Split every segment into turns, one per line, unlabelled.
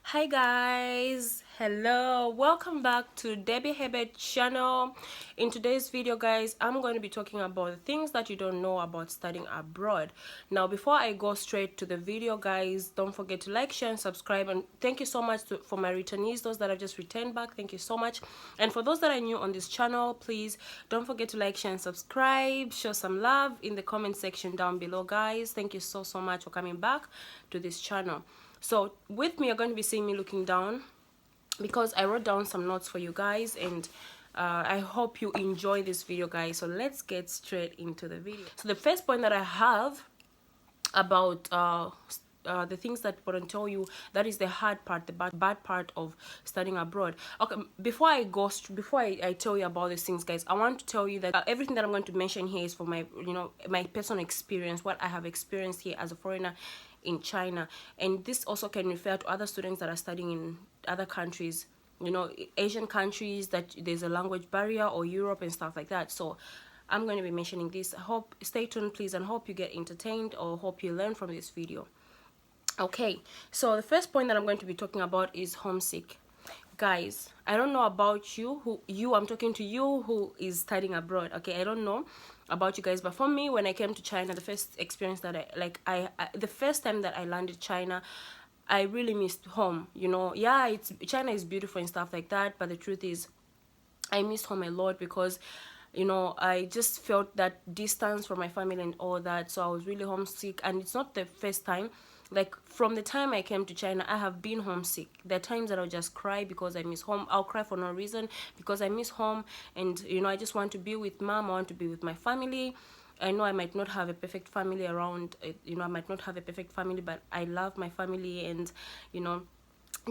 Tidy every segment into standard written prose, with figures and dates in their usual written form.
Hi guys, hello, welcome back to Debbie Hebert channel. In today's video guys, I'm going to be talking about the things that you don't know about studying abroad. Now before I go straight to the video guys, don't forget to like, share and subscribe, and thank you so much for my returnees, those that have just returned back, thank you so much. And for those that are new on this channel, please don't forget to like, share and subscribe, show some love in the comment section down below guys. Thank you so much for coming back to this channel. So with me, you're going to be seeing me looking down because I wrote down some notes for you guys, and I hope you enjoy this video guys. So let's get straight into the video. So the first point that I have about the things that people don't tell you, that is the hard part, the bad part of studying abroad. Okay, before I tell you about these things guys, I want to tell you that everything that I'm going to mention here is for my my personal experience, what I have experienced here as a foreigner in China. And this also can refer to other students that are studying in other countries, Asian countries that there's a language barrier, or Europe and stuff like that. So I'm going to be mentioning this. I hope, stay tuned please, and hope you get entertained or hope you learn from this video. Okay, so the first point that I'm going to be talking about is homesick. Guys, I don't know about I'm talking to you who is studying abroad. Okay, I don't know about you guys, but for me, when I came to China, the first experience that the first time that I landed China, I really missed home. Yeah, China is beautiful and stuff like that, but the truth is I missed home a lot because I just felt that distance from my family and all that. So I was really homesick, and it's not the first time. Like from the time I came to China, I have been homesick. There are times that I'll just cry because I miss home. I'll cry for no reason because I miss home, and I just want to be with mom. I want to be with my family. I know I might not have a perfect family around. I might not have a perfect family, but I love my family, and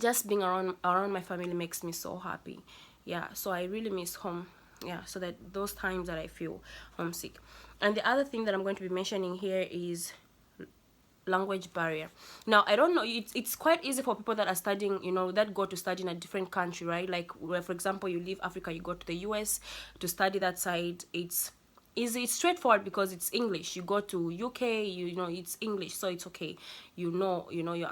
just being around my family makes me so happy. Yeah, so I really miss home. Yeah, so that those times that I feel homesick. And the other thing that I'm going to be mentioning here is language barrier. Now I don't know, it's quite easy for people that are studying, that go to study in a different country, right? Like where, for example, you leave Africa, you go to the US to study that side. It's easy, it's straightforward because it's English. You go to UK, it's English, so it's okay. You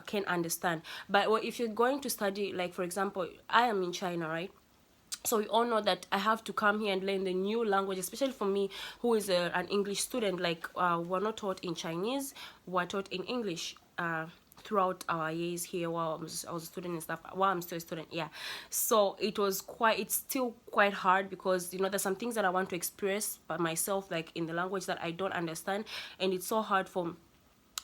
can understand. But if you're going to study, like for example, I am in China, right? So we all know that I have to come here and learn the new language, especially for me who is an English student. Like we're not taught in Chinese, we're taught in English throughout our years here while I was a student and stuff, while I'm still a student. Yeah, so it's still quite hard because there's some things that I want to express by myself, like in the language that I don't understand, and it's so hard for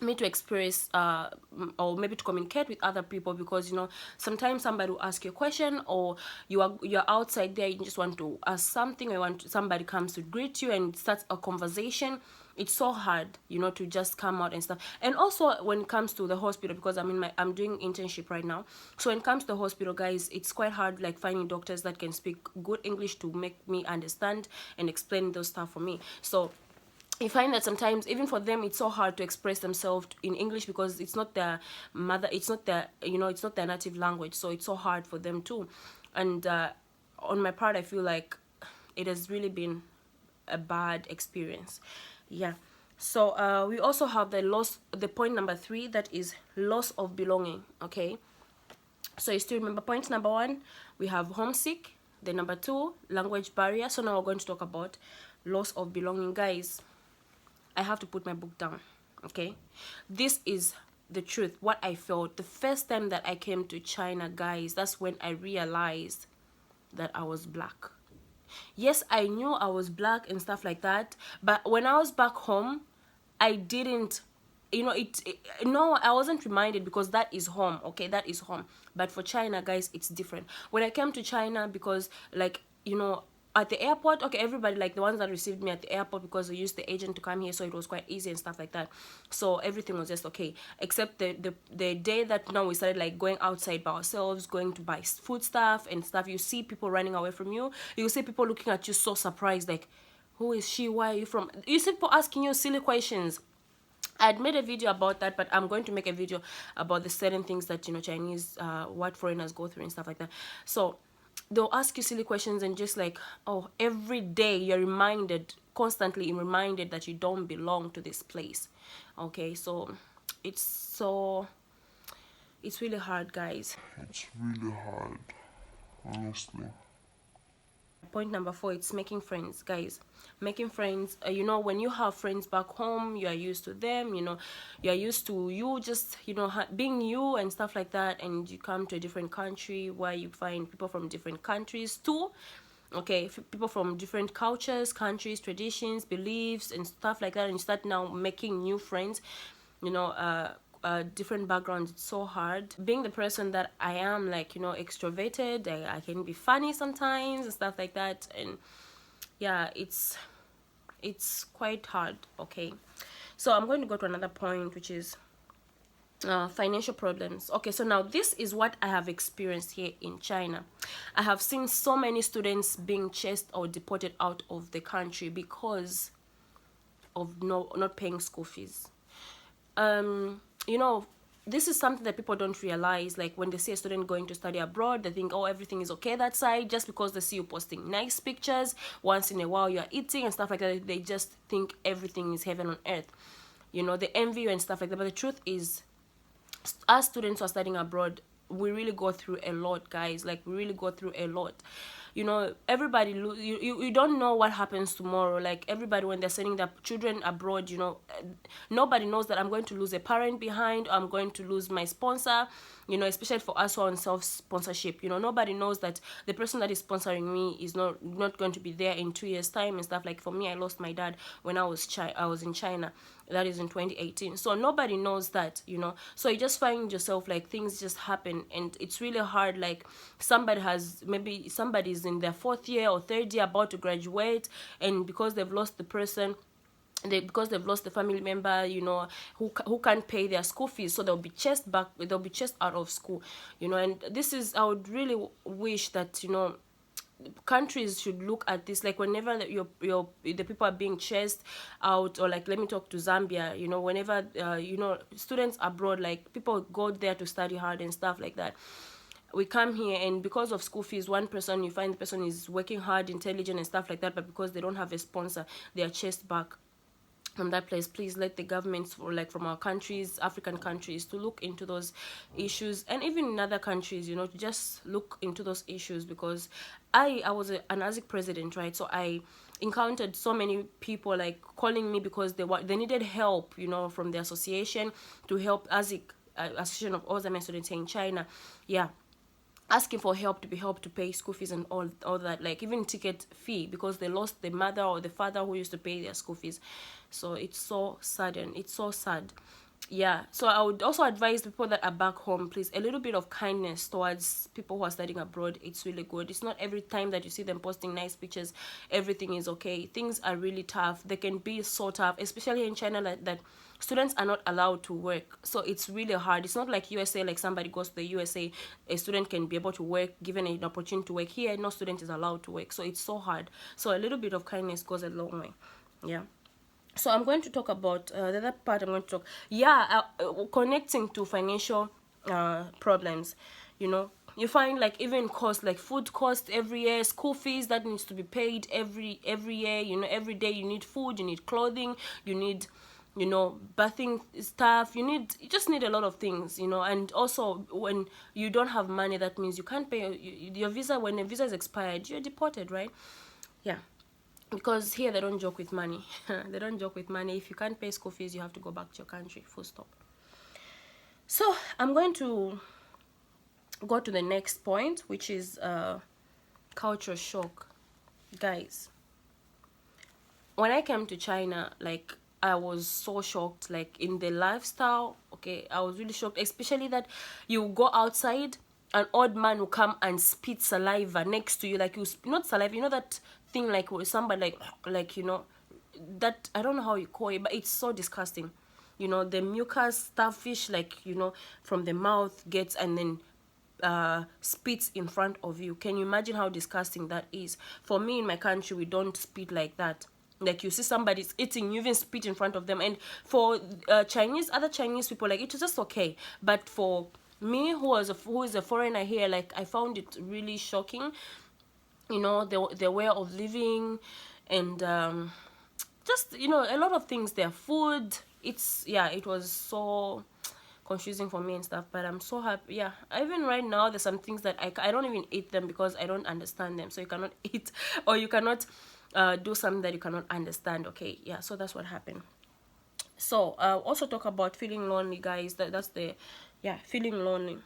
me to express or maybe to communicate with other people, because sometimes somebody will ask you a question, or you're outside there, you just want to ask something, or somebody comes to greet you and starts a conversation. It's so hard to just come out and stuff. And also when it comes to the hospital, because I'm doing internship right now, so when it comes to the hospital guys, it's quite hard, like finding doctors that can speak good English to make me understand and explain those stuff for me. So you find that sometimes even for them it's so hard to express themselves in English because it's not their mother, it's not their it's not their native language, so it's so hard for them too. And on my part, I feel like it has really been a bad experience. Yeah, so we also have the point number 3, that is loss of belonging. Okay, so you still remember point number 1, we have homesick, the number 2, language barrier. So now we're going to talk about loss of belonging. Guys, I have to put my book down. Okay, this is the truth, what I felt the first time that I came to China, guys. That's when I realized that I was black. Yes, I knew I was black and stuff like that, but when I was back home, I didn't, no, I wasn't reminded, because that is home. Okay, that is home. But for China, guys, it's different. When I came to China, because like at the airport, okay, everybody, like the ones that received me at the airport, because they used the agent to come here, so it was quite easy and stuff like that. So everything was just okay, except the day that we started like going outside by ourselves, going to buy food stuff and stuff. You see people running away from you, you see people looking at you so surprised, like, who is she, where are you from? You see people asking you silly questions. I had made a video about that, but I'm going to make a video about the certain things that Chinese what foreigners go through and stuff like that. So they'll ask you silly questions, and just like, oh, every day you're constantly reminded that you don't belong to this place. Okay, so it's so It's really hard, guys.
It's really hard, honestly.
Point number 4, it's making friends, guys. Making friends, you know, when you have friends back home, you are used to them, you know, you are used to you just, you know, being you and stuff like that, and you come to a different country where you find people from different countries too. Okay, people from different cultures, countries, traditions, beliefs and stuff like that, and you start now making new friends, you know, different backgrounds. It's so hard. Being the person that I am, like, you know, extroverted, I can be funny sometimes and stuff like that, and yeah, it's quite hard. Okay, so I'm going to go to another point, which is financial problems. Okay, so now this is what I have experienced here in China. I have seen so many students being chased or deported out of the country because of not paying school fees. You know, this is something that people don't realize. Like, when they see a student going to study abroad, they think, oh, everything is okay that side. Just because they see you posting nice pictures once in a while, you're eating and stuff like that, they just think everything is heaven on earth. You know, they envy you and stuff like that. But the truth is, as students who are studying abroad, we really go through a lot, guys. Like, we really go through a lot. You know, everybody you don't know what happens tomorrow. Like, everybody, when they're sending their children abroad, you know, nobody knows that I'm going to lose a parent behind, or I'm going to lose my sponsor, you know, especially for us who are on self-sponsorship. You know, nobody knows that the person that is sponsoring me is not going to be there in 2 years time and stuff. Like, for me, I lost my dad when I was in China. That is in 2018. So nobody knows that, you know. So you just find yourself, like, things just happen, and it's really hard. Like, somebody's in their 4th year or 3rd year about to graduate, and because they've lost the person, because they've lost the family member, you know, who can't pay their school fees, so they'll be chased out of school, you know. And this is, I would really wish that, you know, countries should look at this. Like, whenever the people are being chased out, or, like, let me talk to Zambia, you know, whenever you know, students abroad, like, people go there to study hard and stuff like that, we come here, and because of school fees, one person, you find the person is working hard, intelligent and stuff like that, but because they don't have a sponsor, they are chased back from that place. Please let the governments, for, like, from our countries, African countries, to look into those issues, and even in other countries, you know, to just look into those issues. Because I was an ASIC president, right? So I encountered so many people, like, calling me because they needed help, you know, from the association, to help ASIC, Association of Alzheimer's Students in China. Yeah, asking for help, to be helped to pay school fees and all that, like, even ticket fee, because they lost the mother or the father who used to pay their school fees. So it's so sudden, it's so sad. Yeah, so I would also advise people that are back home, please, a little bit of kindness towards people who are studying abroad. It's really good. It's not every time that you see them posting nice pictures everything is okay. Things are really tough. They can be so tough, especially in China, that students are not allowed to work. So it's really hard. It's not like USA, like somebody goes to the USA, a student can be able to work, given an opportunity to work. Here, no student is allowed to work. So it's so hard. So a little bit of kindness goes a long way. Yeah. So I'm going to talk about the other part. I'm going to talk, connecting to financial problems. You know, you find, like, even cost, like food cost every year, school fees that needs to be paid every year. You know, every day you need food, you need clothing, you need, you know, bathing stuff, you just need a lot of things, you know. And also, when you don't have money, that means you can't pay your visa. When a visa is expired, you're deported, right? Yeah, because here they don't joke with money. They don't joke with money. If you can't pay school fees, you have to go back to your country, full stop. So I'm going to go to the next point, which is culture shock. Guys, when I came to China, like, I was so shocked, like, in the lifestyle. Okay, I was really shocked, especially that you go outside, an old man will come and spit saliva next to you, like, not saliva, you know, that thing, like, with somebody, like, you know, that, I don't know how you call it, but it's so disgusting. You know, the mucus, starfish, like, you know, from the mouth gets, and then spits in front of you. Can you imagine how disgusting that is? For me, in my country, we don't spit like that. Like, you see somebody's eating, you even spit in front of them. And for other Chinese people, like, it was just okay. But for me, who is a foreigner here, like, I found it really shocking. You know, their way of living, and just, you know, a lot of things. Their food, it was so confusing for me and stuff. But I'm so happy. Yeah, even right now there's some things that I don't even eat them because I don't understand them. So you cannot eat, or you cannot do something that you cannot understand. Okay, yeah, so that's what happened. So also talk about feeling lonely, guys. That's the, yeah, feeling lonely,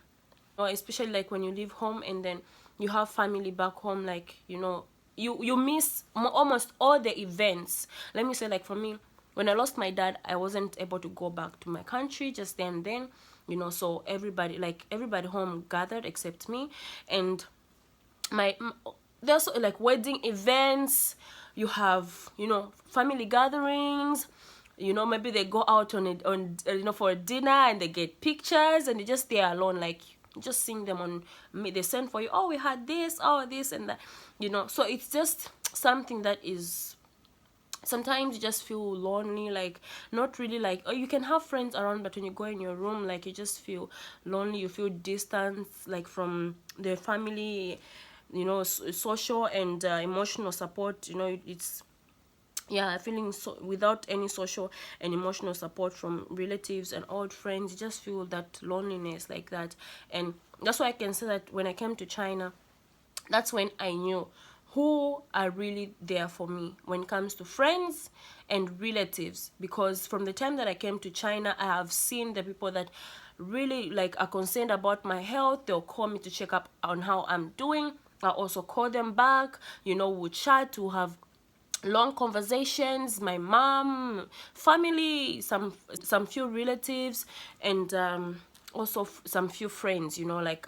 or especially like when you leave home and then you have family back home, like, you know, you miss almost all the events. Let me say, like, for me, when I lost my dad, I wasn't able to go back to my country just then, you know. So everybody home gathered except me. And my there's like wedding events, you have, you know, family gatherings, you know, maybe they go out on it on you know, for a dinner, and they get pictures, and you just stay alone, like, just seeing them on me. They send for you, oh, we had this, oh, this and that, you know. So it's just something that is, sometimes you just feel lonely, like, not really, like, oh, you can have friends around, but when you go in your room, like, you just feel lonely, you feel distant, like, from the family, you know, social and emotional support, you know. It's, yeah, feeling so without any social and emotional support from relatives and old friends, you just feel that loneliness like that. And that's why I can say that when I came to China, that's when I knew who are really there for me when it comes to friends and relatives. Because from the time that I came to China, I have seen the people that really, like, are concerned about my health. They'll call me to check up on how I'm doing. I also call them back, you know, we'll chat, to have long conversations. My mom, family, some few relatives, and also some few friends, you know, like,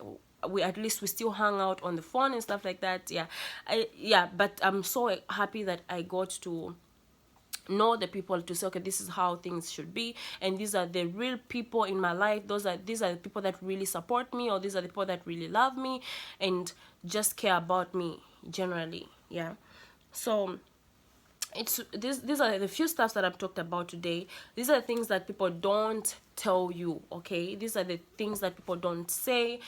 we, at least we still hang out on the phone and stuff like that. Yeah, yeah, but I'm so happy that I got to know the people, to say, okay, this is how things should be, and these are the real people in my life. These are the people that really support me, or these are the people that really love me and just care about me generally. Yeah, so it's these are the few stuffs that I've talked about today. These are the things that people don't tell you, okay? These are the things that people don't say.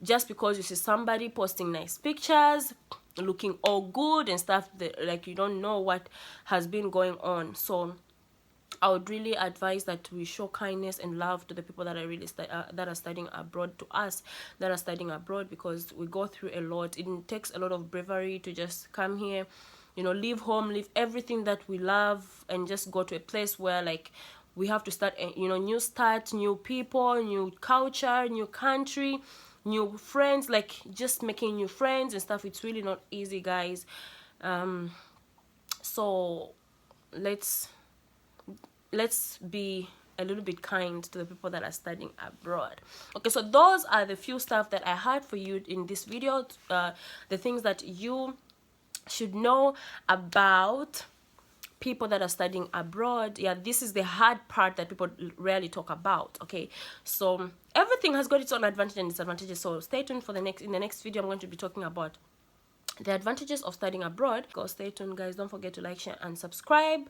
Just because you see somebody posting nice pictures, looking all good and stuff, that, like, you don't know what has been going on. So I would really advise that we show kindness and love to the people that are really that are studying abroad, to us that are studying abroad, because we go through a lot. It takes a lot of bravery to just come here, you know, leave home, leave everything that we love, and just go to a place where, like, we have to start, you know, new start, new people, new culture, new country, new friends, like, just making new friends and stuff. It's really not easy, guys. So let's be a little bit kind to the people that are studying abroad. Okay, so those are the few stuff that I had for you in this video, the things that you should know about people that are studying abroad. Yeah, this is the hard part that people rarely talk about. Okay, so everything has got its own advantages and disadvantages, so stay tuned for the next, in the next video I'm going to be talking about the advantages of studying abroad. Go, stay tuned, guys. Don't forget to like, share and subscribe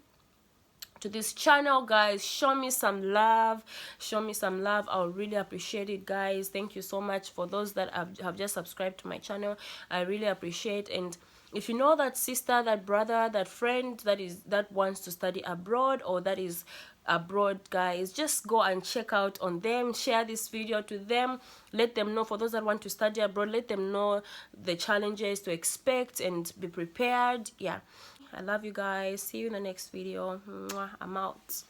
to this channel, guys. Show me some love, show me some love. I'll really appreciate it, guys. Thank you so much for those that have just subscribed to my channel. I really appreciate. And if you know that sister, that brother, that friend that wants to study abroad, or that is abroad, guys, just go and check out on them. Share this video to them. Let them know, for those that want to study abroad, let them know the challenges to expect and be prepared. Yeah, I love you guys. See you in the next video. Mwah. I'm out.